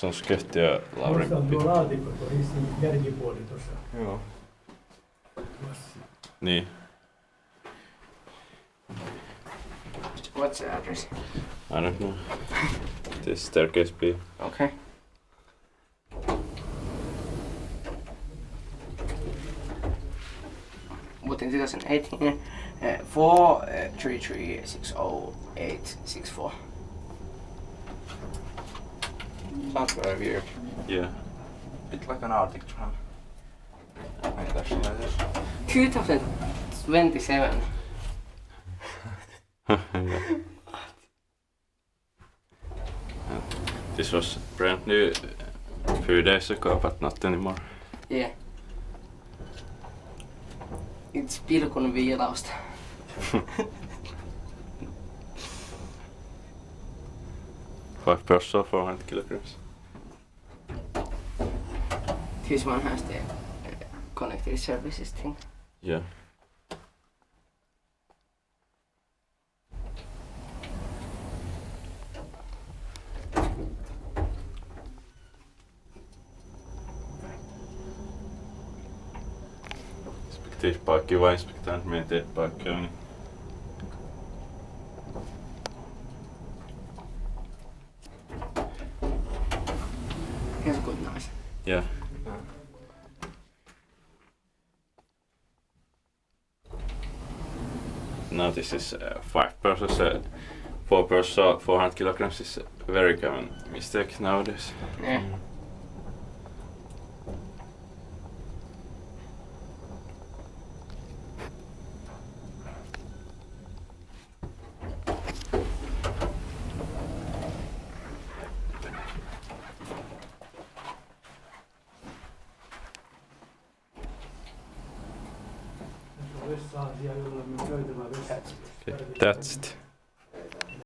Se on Sketti ja Laurin. Tuossa on tuo laatikko, tuo Hissin järkipuoli tuossa. Joo. Niin. What's the address? I don't know. This staircase B. Okay. But in 2018, 43360 Sounds very weird. Yeah. Bit like an Arctic tram. Like that, like this. 2027. This was brand new a few days ago, but not anymore. Yeah. It's pilkun viilausta. Five person, 400 kilograms. This one has the connected services thing. Yeah. Inspektionspaikki vai inspektaan meidän paikkaa, niin It's good nice. yeah. Now this is 5 persons, 4 persons, 400 kilograms is a very common mistake nowadays. Yeah. Vessa-asia, jolla me käytävä vessa. Okay, that's it.